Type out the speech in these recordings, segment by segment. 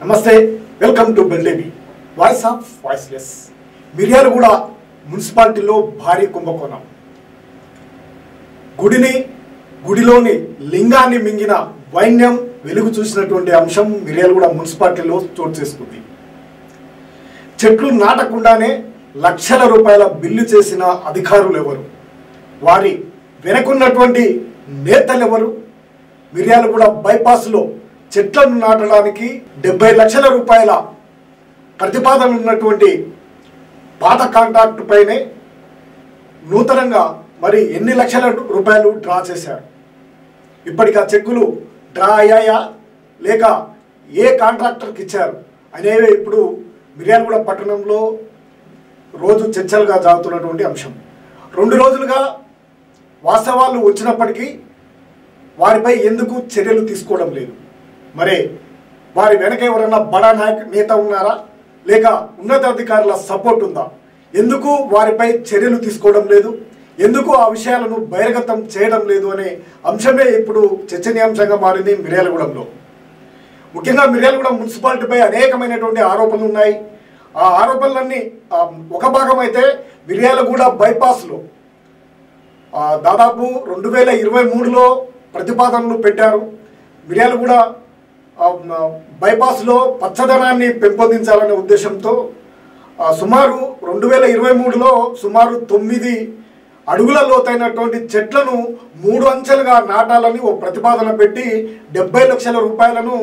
నమస్తే, welcome to బెల్డేవి voice of voiceless. Miryalaguda మున్సిపాలిటీలో భారీ కుంభకోణం. గుడిలోని లింగాన్ని మింగిన వైన్యం వెలుగు చూసినటువంటి అంశం మిర్యాలగూడ మున్సిపాలిటీలో చోటు చేసుకుంది. చెట్లు నాటకుండానే లక్షల రూపాయల బిల్లు చేసిన అధికారులు ఎవరు? వారి వెనకున్నటువంటి నేతలు ఎవరు? మిర్యాలగూడ బైపాస్లో చెట్లను నాటడానికి 70 లక్షల రూపాయల ప్రతిపాదన ఉన్నటువంటి పాత కాంట్రాక్టు పైనే నూతనంగా మరి ఎన్ని లక్షల రూపాయలు డ్రా చేశారు? ఇప్పటికి ఆ చెక్కులు డ్రా అయ్యాయా లేక ఏ కాంట్రాక్టర్కి ఇచ్చారు అనేవి ఇప్పుడు మిర్యాలగూడ పట్టణంలో రోజు చర్చలుగా సాగుతున్నటువంటి అంశం. 2 రోజులుగా వాస్తవాలు వచ్చినప్పటికీ వారిపై ఎందుకు చర్యలు తీసుకోవడం లేదు? మరి వారి వెనక ఎవరైనా బడా నేత ఉన్నారా లేక ఉన్నతాధికారుల సపోర్ట్ ఉందా? ఎందుకు వారిపై చర్యలు తీసుకోవడం లేదు? ఎందుకు ఆ విషయాలను బహిర్గతం చేయడం లేదు అనే అంశమే ఇప్పుడు చర్చనీయాంశంగా మారింది మిర్యాలగూడలో. ముఖ్యంగా మిర్యాలగూడ మున్సిపాలిటీపై అనేకమైనటువంటి ఆరోపణలు ఉన్నాయి. ఆ ఆరోపణలన్నీ ఒక భాగం అయితే మిర్యాలగూడ బైపాస్లో దాదాపు 2023లో ప్రతిపాదనలు పెట్టారు. మిర్యాలగూడ బైపాస్లో పచ్చదనాన్ని పెంపొందించాలనే ఉద్దేశంతో సుమారు 2023లో సుమారు 9 అడుగుల లోతైనటువంటి చెట్లను 3 అంచెలుగా నాటాలని ఓ ప్రతిపాదన పెట్టి 70 లక్షల రూపాయలను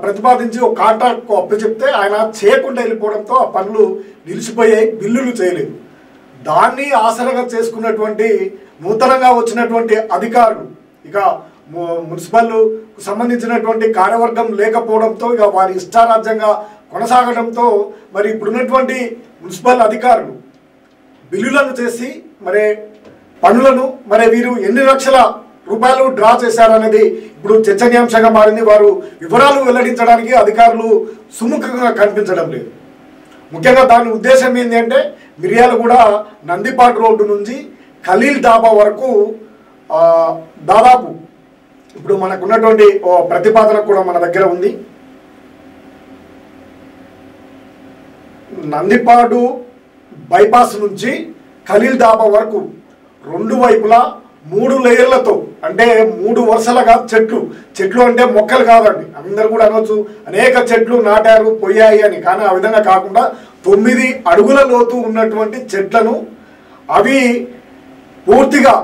ప్రతిపాదించి ఒక కాంట్రాక్ట్కు అప్పచెప్తే ఆయన చేయకుండా వెళ్ళిపోవడంతో ఆ పనులు నిలిచిపోయాయి, బిల్లులు చేయలేదు. దాన్ని ఆసరగా చేసుకున్నటువంటి నూతనంగా వచ్చినటువంటి అధికారులు ఇక మున్సిపల్కు సంబంధించినటువంటి కార్యవర్గం లేకపోవడంతో ఇక వారి ఇష్టారాజ్యంగా కొనసాగడంతో మరి ఇప్పుడున్నటువంటి మున్సిపల్ అధికారులు బిల్లులను చేసి మరి పనులను మరి వీరు ఎన్ని లక్షల రూపాయలు డ్రా చేశారనేది ఇప్పుడు చర్చనీయాంశంగా మారింది. వారు వివరాలు వెల్లడించడానికి అధికారులు సుముఖంగా కనిపించడం లేదు. ముఖ్యంగా దాని ఉద్దేశం ఏంటి అంటే మిర్యాలగూడ నందిపాటు రోడ్డు నుంచి ఖలీల్ డాబా వరకు దాదాపు ఇప్పుడు మనకున్నటువంటి ప్రతిపాదన కూడా మన దగ్గర ఉంది. నందిపాడు బైపాస్ నుంచి ఖలీల్ డాబా వరకు 2 వైపులా 3 లేయర్లతో అంటే 3 వరుసలుగా చెట్లు అంటే మొక్కలు కాదండి, అందరు కూడా అనవచ్చు అనేక చెట్లు నాటారు పోయాయి అని. కానీ ఆ విధంగా కాకుండా 9 అడుగుల లోతు ఉన్నటువంటి చెట్లను అవి పూర్తిగా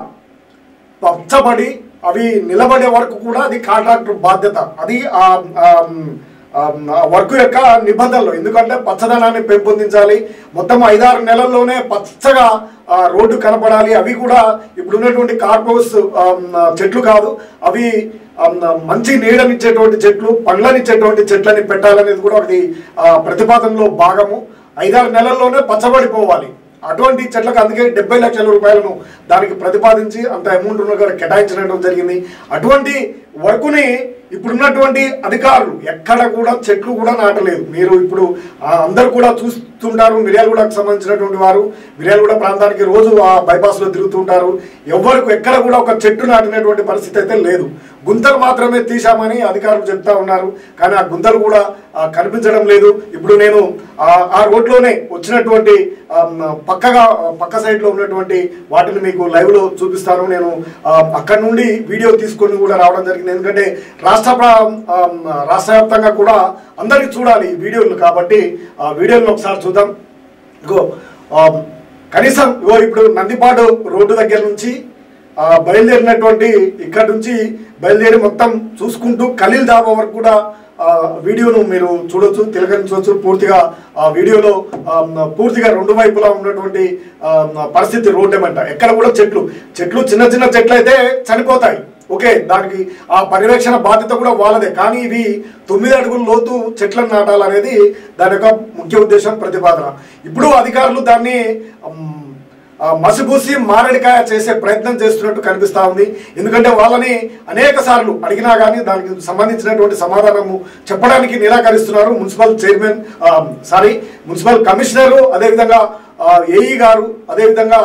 పచ్చబడి అవి నిలబడే వరకు కూడా అది కాంట్రాక్టర్ బాధ్యత. అది వర్క్ యొక్క నిబంధనలు. ఎందుకంటే పచ్చదనాన్ని పెంపొందించాలి, మొత్తం 5-6 నెలల్లోనే పచ్చగా రోడ్డు కనపడాలి. అవి కూడా ఇప్పుడున్నటువంటి కార్పోస్ చెట్లు కాదు, అవి మంచి నీడనిచ్చేటువంటి చెట్లు, పండ్లనిచ్చేటువంటి చెట్లని పెట్టాలనేది కూడా ఒకటి ప్రతిపాదనలో భాగము. 5-6 నెలల్లోనే పచ్చబడిపోవాలి అటువంటి చెట్లకు. అందుకే 70 లక్షల రూపాయలను దానికి ప్రతిపాదించి అంత అమౌంట్ ఉన్న కూడా కేటాయించడం జరిగింది. అటువంటి వర్కుని ఇప్పుడున్నటువంటి అధికారులు ఎక్కడ కూడా చెట్లు కూడా నాటలేదు. మీరు ఇప్పుడు అందరు కూడా చూస్తుంటారు, మిర్యాలగూడకు సంబంధించినటువంటి వారు మిర్యాలగూడ ప్రాంతానికి రోజు ఆ బైపాస్లో తిరుగుతుంటారు. ఎవరికి ఎక్కడ కూడా ఒక చెట్టు నాటినటువంటి పరిస్థితి అయితే లేదు. గుంతలు మాత్రమే తీశామని అధికారులు చెప్తా ఉన్నారు, కానీ ఆ గుంతలు కూడా కనిపించడం లేదు. ఇప్పుడు నేను ఆ రోడ్లోనే వచ్చినటువంటి పక్క సైడ్లో ఉన్నటువంటి వాటిని మీకు లైవ్లో చూపిస్తాను. నేను అక్కడి నుండి వీడియో తీసుకొని కూడా రావడం జరిగింది. ఎందుకంటే రాష్ట్ర వ్యాప్తంగా కూడా అందరికీ చూడాలి ఈ వీడియోలు, కాబట్టి ఆ వీడియోలను ఒకసారి చూద్దాం. కనీసం ఇప్పుడు నందిపాడు రోడ్డు దగ్గర నుంచి బయలుదేరినటువంటి ఇక్కడ నుంచి బయలుదేరి మొత్తం చూసుకుంటూ ఖలీల్ డాబా వరకు కూడా వీడియోను మీరు చూడొచ్చు, తిలకరించవచ్చు. పూర్తిగా ఆ వీడియోలో పూర్తిగా 2 వైపులా ఉన్నటువంటి పరిస్థితి రోడ్డు ఏమంట. ఎక్కడ కూడా చెట్లు చిన్న చిన్న చెట్లు అయితే చనిపోతాయి, ఓకే, దానికి ఆ పర్యవేక్షణ బాధ్యత కూడా వాళ్ళదే. కానీ ఇవి 9 అడుగుల లోతు చెట్లను నాటాలనేది దాని యొక్క ముఖ్య ఉద్దేశం, ప్రతిపాదన. ఇప్పుడు అధికారులు దాన్ని మసిపూసి మారడికాయ చేసే ప్రయత్నం చేస్తున్నట్టు కనిపిస్తూ ఉంది. ఎందుకంటే వాళ్ళని అనేక సార్లు అడిగినా కానీ దానికి సంబంధించినటువంటి సమాధానము చెప్పడానికి నిరాకరిస్తున్నారు. మున్సిపల్ కమిషనరు, అదేవిధంగా ఏఈ గారు, అదేవిధంగా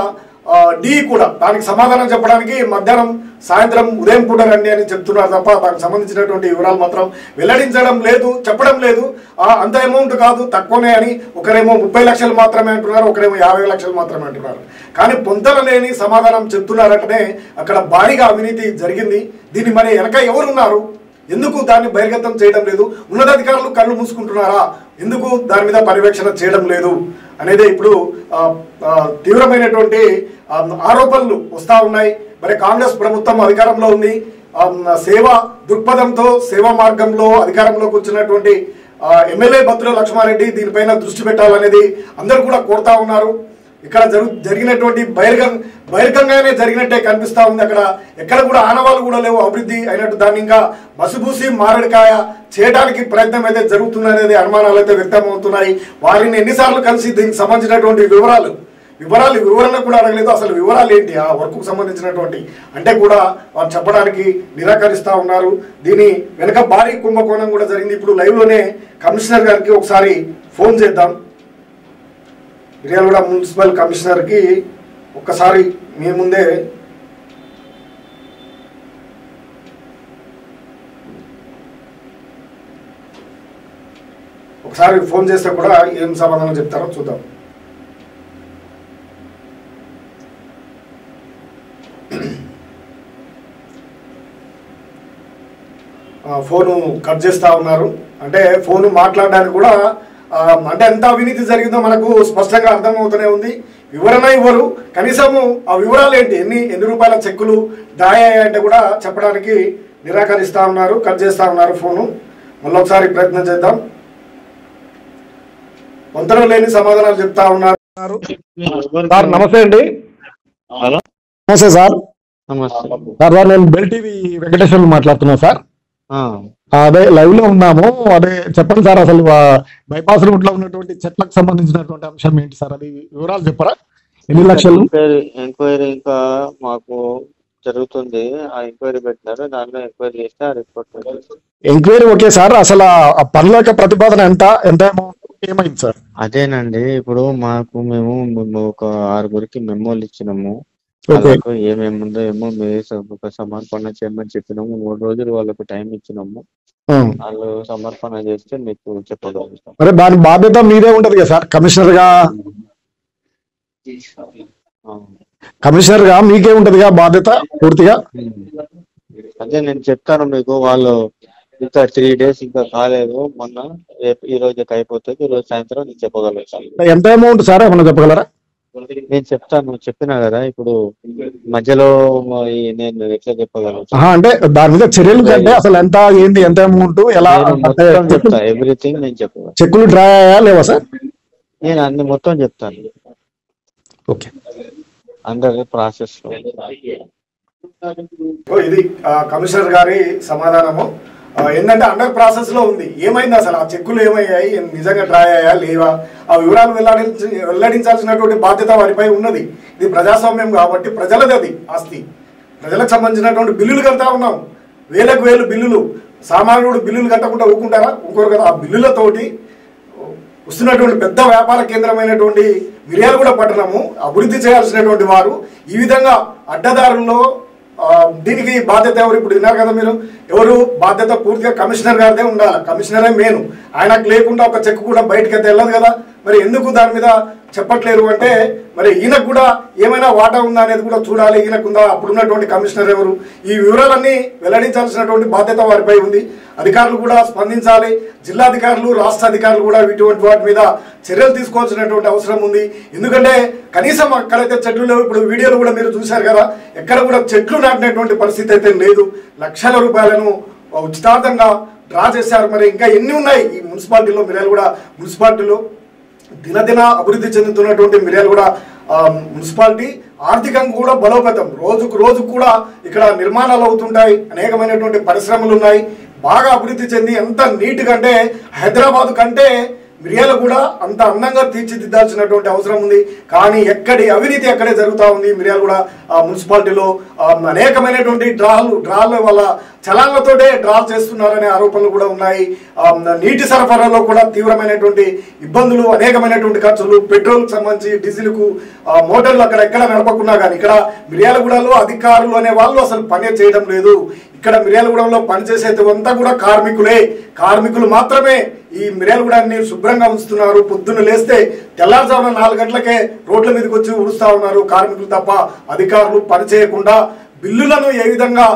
డి కూడా దానికి సమాధానం చెప్పడానికి మధ్యాహ్నం సాయంత్రం ఉదయం పూట రండి అని చెప్తున్నారు తప్ప దానికి సంబంధించినటువంటి వివరాలు మాత్రం వెల్లడించడం లేదు, చెప్పడం లేదు. అంత అమౌంట్ కాదు, తక్కువనే అని. ఒకరేమో 30 లక్షలు మాత్రమే అంటున్నారు, ఒకరేమో 50 లక్షలు మాత్రమే అంటున్నారు. కానీ పొంతన లేని సమాధానం చెప్తున్నారంటేనే అక్కడ భారీగా అవినీతి జరిగింది. దీన్ని మరి వెనక ఎవరున్నారు, ఎందుకు దాన్ని బహిర్గతం చేయడం లేదు, ఉన్నతాధికారులు కళ్ళు మూసుకుంటున్నారా, ఎందుకు దాని మీద పర్యవేక్షణ చేయడం లేదు అనేది ఇప్పుడు తీవ్రమైనటువంటి ఆరోపణలు వస్తూ ఉన్నాయి. మరి కాంగ్రెస్ ప్రభుత్వం అధికారంలో ఉంది, సేవా దృక్పథంతో సేవా మార్గంలో అధికారంలోకి వచ్చినటువంటి ఎమ్మెల్యే బత్తుల లక్ష్మారెడ్డి దీనిపైన దృష్టి పెట్టాలనేది అందరూ కూడా కోరుతా ఉన్నారు. ఇక్కడ జరిగినటువంటి బహిర్గంగానే జరిగినట్టే కనిపిస్తూ ఉంది. అక్కడ ఎక్కడ కూడా ఆనవాళ్ళు కూడా లేవు అభివృద్ధి అయినట్టు. దాన్ని ఇంకా బసుబూసి మారడికాయ చేయడానికి ప్రయత్నం అయితే జరుగుతుందనేది అనుమానాలు అయితే వ్యక్తమవుతున్నాయి. వారిని ఎన్నిసార్లు కలిసి దీనికి సంబంధించినటువంటి వివరణ కూడా అడగలేదు. అసలు వివరాలు ఏంటి, ఆ వర్క్కు సంబంధించినటువంటి అంటే కూడా వారు చెప్పడానికి నిరాకరిస్తూ ఉన్నారు. దీని వెనక భారీ కుంభకోణం కూడా జరిగింది. ఇప్పుడు లైవ్లోనే కమిషనర్ గారికి ఒకసారి ఫోన్ చేద్దాం. మిర్యాలగూడ మున్సిపల్ కమిషనర్కి ఒక్కసారి మీ ముందే ఒకసారి ఫోన్ చేస్తే కూడా ఏం సమాధానం చెప్తారో చూద్దాం. ఫోను కట్ చేస్తూ ఉన్నారు. అంటే ఫోను మాట్లాడడానికి కూడా అంటే ఎంత అవినీతి జరిగిందో మనకు స్పష్టంగా అర్థమవుతూనే ఉంది. వివరణ ఇవ్వరు, కనీసము ఆ వివరాలు ఏంటి, ఎన్ని రూపాయల చెక్కులు దాయాయంటే కూడా చెప్పడానికి నిరాకరిస్తూ ఉన్నారు, కట్ చేస్తూ ఉన్నారు ఫోను. మళ్ళీ ఒకసారి ప్రయత్నం చేద్దాం. వంతన లేని సమాధానాలు చెప్తా ఉన్నారు. సార్ నమస్తే అండి. నమస్తే సార్. సార్ నేను బెల్ టీవీ వెంకటేశ్వర్లు మాట్లాడుతున్నా సార్. అదే లైవ్ లో ఉన్నాము. అదే చెప్పండి సార్, అసలు బైపాస్ రూట్ లో ఉన్నటువంటి చెట్లకు సంబంధించినటువంటి అంశం ఏంటి సార్, అది వివరాలు చెప్పరా? ఎన్ని లక్షలు? ఎంక్వైరీ ఇంకా మాకు జరుగుతుంది. ఆ ఎంక్వైరీ పెట్టినారు, దానిలో ఎంక్వైరీ చేస్తే ఆ రిపోర్ట్. ఎంక్వైరీ ఓకే సార్, అసలు ఆ పనుల యొక్క ప్రతిపాదన ఎంత అమౌంట్ ఏమైంది సార్? అదేనండి, ఇప్పుడు మేము ఒక 6గురికి మెమోలు ఇచ్చినాము. ఏమేమి ఉందో ఏమో మీరు సమర్పణ చేయమని చెప్పినాము. 3 రోజులు వాళ్ళకు టైం ఇచ్చినాము. వాళ్ళు సమర్పణ చేస్తే మీకు చెప్పగలుగుతాం. మరి దాని బాధ్యత మీదే ఉంటది కదా సార్, కమిషనర్ గా మీకే ఉంటదిగా బాధ్యత పూర్తిగా. అదే నేను చెప్తాను మీకు. వాళ్ళు ఇంకా 3 days ఇంకా కాలేదు, మొన్న ఈ రోజుకి అయిపోతుంది. ఈ రోజు సాయంత్రం నేను చెప్పగలుగుతాను. ఎంత అమౌంట్ సార్ ఏమన్నా చెప్పగలరా? నేను చెప్తాను, చెప్పినా కదా. ఇప్పుడు మధ్యలో నేను ఎట్లా చెప్పగలను అంటే దాని మీద చర్యలు కంటే అసలు ఎంత ఏంటి, ఎంత అమౌంట్, ఎలా చెప్తా, ఎవ్రీథింగ్ నేను చెప్తాను. చెక్కులు డ్రా అయ్యా లేవా సార్? నేను అన్ని మొత్తం చెప్తాను. ఓకే, అందరి ప్రాసెస్ లో. ఇది కమిషనర్ గారి సమాధానము. ఏంటంటే అండర్ ప్రాసెస్ లో ఉంది. ఏమైంది అసలు, ఆ చెక్కులు ఏమయ్యాయి, నిజంగా డ్రా అయ్యాయా లేవా, ఆ వివరాలు వెల్లడించాల్సినటువంటి బాధ్యత వారిపై ఉన్నది. ఇది ప్రజాస్వామ్యం కాబట్టి ప్రజలది అది ఆస్తి. ప్రజలకు సంబంధించినటువంటి బిల్లులు కడతా ఉన్నాం, వేలకు వేలు బిల్లులు. సామాన్యుడు బిల్లులు కట్టకుండా ఊరుకుంటారా? ఊరుకోరు కదా. ఆ బిల్లులతోటి వస్తున్నటువంటి పెద్ద వ్యాపార కేంద్రమైనటువంటి మిర్యాలగూడ పట్టణము అభివృద్ధి చేయాల్సినటువంటి వారు ఈ విధంగా అడ్డదారుల్లో దీనికి బాధ్యత ఎవరు? ఇప్పుడు విన్నారు కదా మీరు, ఎవరు బాధ్యత? పూర్తిగా కమిషనర్ గారిదే ఉండాలి. కమిషనరే మెయిన్. ఆయనకు లేకుండా ఒక చెక్ కూడా బయటకి అయితే వెళ్ళదు కదా. మరి ఎందుకు దాని మీద చెప్పట్లేరు అంటే మరి ఈయనకు కూడా ఏమైనా వాటా ఉందా అనేది కూడా చూడాలి. ఈయనకుందా? అప్పుడున్నటువంటి కమిషనర్ ఎవరు? ఈ వివరాలన్నీ వెల్లడించాల్సినటువంటి బాధ్యత వారిపై ఉంది. అధికారులు కూడా స్పందించాలి. జిల్లాధికారులు, రాష్ట్ర అధికారులు కూడా ఇటువంటి వాటి మీద చర్యలు తీసుకోవాల్సినటువంటి అవసరం ఉంది. ఎందుకంటే కనీసం అక్కడైతే చెట్లు లేవు. ఇప్పుడు వీడియోలు కూడా మీరు చూశారు కదా, ఎక్కడ కూడా చెట్లు నాటినటువంటి పరిస్థితి అయితే లేదు. లక్షల రూపాయలను ఉచితార్థంగా డ్రా చేశారు. మరి ఇంకా ఎన్ని ఉన్నాయి ఈ మున్సిపాలిటీలో, మిర్యాలగూడ మున్సిపాలిటీలో? దినదిన అభివృద్ధి చెందుతున్నటువంటి మిర్యాలగూడ మున్సిపాలిటీ ఆర్థికంగా కూడా బలోపేతం. రోజుకు రోజు కూడా ఇక్కడ నిర్మాణాలు అవుతుంటాయి. అనేకమైనటువంటి పరిశ్రమలు ఉన్నాయి. బాగా అభివృద్ధి చెంది ఎంత నీట్గా అంటే హైదరాబాద్ కంటే మిర్యాల కూడా అంత అందంగా తీర్చిదిద్దాల్సినటువంటి అవసరం ఉంది. కానీ ఎక్కడి అవినీతి అక్కడే జరుగుతూ ఉంది. మిర్యాల కూడా మున్సిపాలిటీలో అనేకమైనటువంటి డ్రాల వల్ల చలాన్లతోటే డ్రా చేస్తున్నారనే ఆరోపణలు కూడా ఉన్నాయి. నీటి సరఫరాలో కూడా తీవ్రమైనటువంటి ఇబ్బందులు, అనేకమైనటువంటి ఖర్చులు, పెట్రోల్కి సంబంధించి డీజిల్కు మోటార్లు అక్కడ ఎక్కడ నడపకున్నా కానీ ఇక్కడ మిర్యాలగూడలో అధికారులు అనే వాళ్ళు అసలు పనే చేయడం లేదు. ఇక్కడ మిర్యాలగూడలో పనిచేసేదంతా కూడా కార్మికులు మాత్రమే ఈ మిర్యాలగూడాన్ని శుభ్రంగా ఉంచుతున్నారు. పొద్దున్న లేస్తే తెల్లారుజామున 4 గంటలకే రోడ్ల మీదకి వచ్చి ఉడుస్తూ ఉన్నారు కార్మికులు తప్ప అధికారులు పని చేయకుండా. బిల్లులను ఏ విధంగా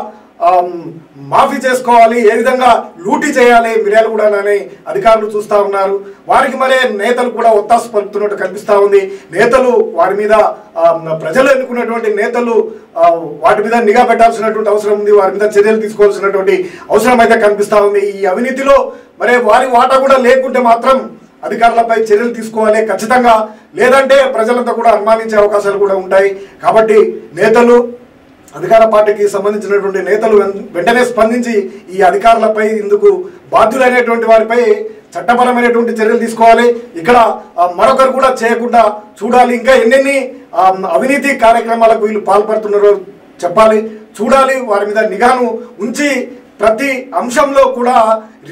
మాఫీ చేసుకోవాలి, ఏ విధంగా లూటీ చేయాలి మిర్యాలగూడని అధికారులు చూస్తూ ఉన్నారు. వారికి మరే నేతలు కూడా ఒత్తాసు పలుకుతున్నట్టు కనిపిస్తూ ఉంది. నేతలు వారి మీద ప్రజలు ఎన్నుకున్నటువంటి నేతలు వాటి మీద నిఘా పెట్టాల్సినటువంటి అవసరం ఉంది. వారి మీద చర్యలు తీసుకోవాల్సినటువంటి అవసరం అయితే కనిపిస్తూ ఉంది. ఈ అవినీతిలో మరే వారి వాటా కూడా లేకుంటే మాత్రం అధికారులపై చర్యలు తీసుకోవాలి ఖచ్చితంగా. లేదంటే ప్రజలంతా కూడా అనుమానించే అవకాశాలు కూడా ఉంటాయి. కాబట్టి నేతలు, అధికార పార్టీకి సంబంధించినటువంటి నేతలు వెంటనే స్పందించి ఈ అధికారులపై, ఇందుకు బాధ్యులైనటువంటి వారిపై చట్టపరమైనటువంటి చర్యలు తీసుకోవాలి. ఇక్కడ మరొకరు కూడా చేయకుండా చూడాలి. ఇంకా ఎన్నెన్ని అవినీతి కార్యక్రమాలకు వీళ్ళు పాల్పడుతున్నారో చెప్పాలి, చూడాలి. వారి మీద నిఘాను ఉంచి ప్రతి అంశంలో కూడా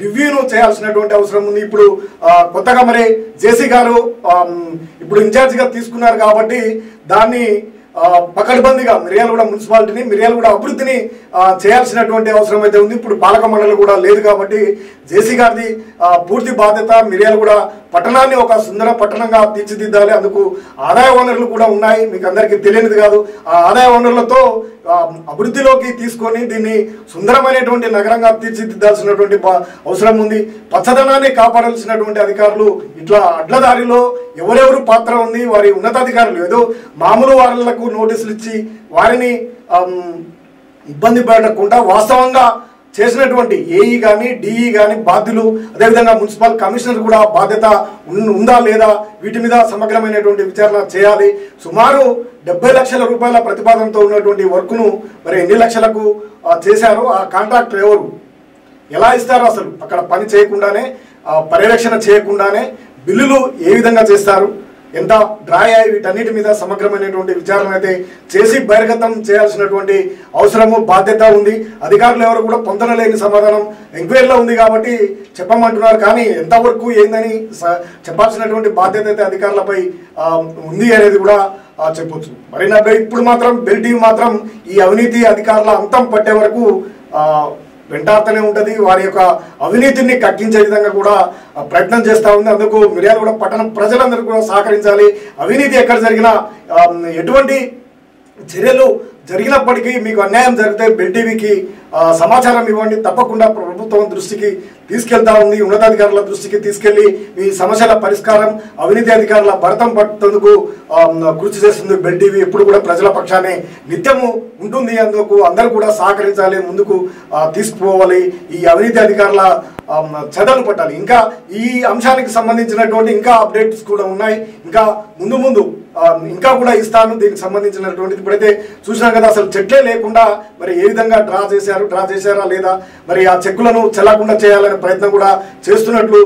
రివ్యూను చేయాల్సినటువంటి అవసరం ఉంది. ఇప్పుడు కొత్తగా మరి జేసీ గారు ఇప్పుడు ఇన్ఛార్జిగా తీసుకున్నారు కాబట్టి దాన్ని పకడ్బందీగా మిర్యాలగూడ మున్సిపాలిటీని, మిర్యాలగూడ అభివృద్ధిని చేయాల్సినటువంటి అవసరం అయితే ఉంది. ఇప్పుడు పాలక మండలి కూడా లేదు కాబట్టి జేసీ గారిది పూర్తి బాధ్యత. మిర్యాలగూడ పట్టణాన్ని ఒక సుందర పట్టణంగా తీర్చిదిద్దాలి. అందుకు ఆదాయ వనరులు కూడా ఉన్నాయి, మీకు అందరికీ తెలియనిది కాదు. ఆ ఆదాయ వనరులతో అభివృద్ధిలోకి తీసుకొని దీన్ని సుందరమైనటువంటి నగరంగా తీర్చిదిద్దాల్సినటువంటి అవసరం ఉంది. పచ్చదనాన్ని కాపాడాల్సినటువంటి అధికారులు ఇట్లా అడ్లదారిలో ఎవరెవరు పాత్ర ఉంది, వారి ఉన్నతాధికారులు ఏదో మామూలు వాళ్లకు నోటీసులు ఇచ్చి వారిని ఇబ్బంది పెట్టకుండా వాస్తవంగా చేసినటువంటి ఏఈ కానీ, డిఈ కానీ బాధ్యులు, అదేవిధంగా మున్సిపల్ కమిషనర్ కూడా బాధ్యత ఉందా లేదా వీటి మీద సమగ్రమైనటువంటి విచారణ చేయాలి. సుమారు 70 లక్షల రూపాయల ప్రతిపాదనతో ఉన్నటువంటి వర్క్ను మరి ఎన్ని లక్షలకు చేశారు, ఆ కాంట్రాక్టర్ ఎవరు, ఎలా ఇస్తారు, అసలు అక్కడ పని చేయకుండానే, పర్యవేక్షణ చేయకుండానే బిల్లులు ఏ విధంగా చేస్తారు, ఎంత డ్రా అయ్యాయి, వీటన్నిటి మీద సమగ్రమైనటువంటి విచారణ అయితే చేసి బహిర్గతం చేయాల్సినటువంటి అవసరము, బాధ్యత ఉంది. అధికారులు ఎవరు కూడా పొందలేని సమాధానం ఎంక్వైరీలో ఉంది కాబట్టి చెప్పమంటున్నారు. కానీ ఎంతవరకు ఏందని చెప్పాల్సినటువంటి బాధ్యత అయితే అధికారులపై ఉంది అనేది కూడా చెప్పొచ్చు. మరి ఇప్పుడు మాత్రం బెల్ టీవీ మాత్రం ఈ అవినీతి అధికారుల అంతం పట్టే వరకు వెంటాడుతూనే ఉంటుంది. వారి యొక్క అవినీతిని కక్కించే విధంగా కూడా ప్రయత్నం చేస్తూ ఉంది. అందుకు మిర్యాలగూడ పట్టణ ప్రజలందరూ కూడా సహకరించాలి. అవినీతి ఎక్కడ జరిగినా, ఎటువంటి చర్యలు జరిగినప్పటికీ మీకు అన్యాయం జరిగితే బెల్ టీవీకి సమాచారం ఇవ్వండి. తప్పకుండా ప్రభుత్వం దృష్టికి తీసుకెళ్తా ఉంది, ఉన్నతాధికారుల దృష్టికి తీసుకెళ్లి మీ సమస్యల పరిష్కారం, అవినీతి అధికారుల భరతం పట్టేందుకు కృషి చేస్తుంది. బెల్ టీవీ ఎప్పుడు కూడా ప్రజల పక్షానే నిత్యము ఉంటుంది. అందుకు అందరూ కూడా సహకరించాలి, ముందుకు తీసుకుపోవాలి. ఈ అవినీతి అధికారుల చదలు పట్టాలి. ఇంకా ఈ అంశానికి సంబంధించినటువంటి ఇంకా అప్డేట్స్ కూడా ఉన్నాయి. ఇంకా ముందు ఇంకా కూడా ఇస్తాను దీనికి సంబంధించినటువంటిది. ఇప్పుడైతే చూసినాం కదా, అసలు చెట్లే లేకుండా మరి ఏ విధంగా డ్రా చేశారా లేదా, మరి ఆ చెక్కులను చెల్లకుండా చేయాలనే ప్రయత్నం కూడా చేస్తున్నట్లు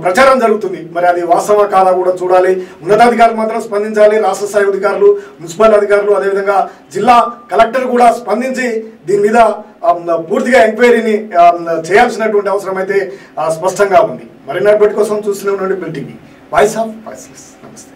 ప్రచారం జరుగుతుంది. మరి అది వాస్తవ కాదా కూడా చూడాలి. ఉన్నతాధికారులు మాత్రం స్పందించాలి. రాష్ట్ర స్థాయి అధికారులు, మున్సిపల్ అధికారులు, అదేవిధంగా జిల్లా కలెక్టర్ కూడా స్పందించి దీని మీద పూర్తిగా ఎంక్వైరీని చేయాల్సినటువంటి అవసరం అయితే స్పష్టంగా ఉంది. మరిన్ని అప్డేట్ కోసం చూస్తూనే ఉండండి bell TV, voice of voiceless. నమస్తే.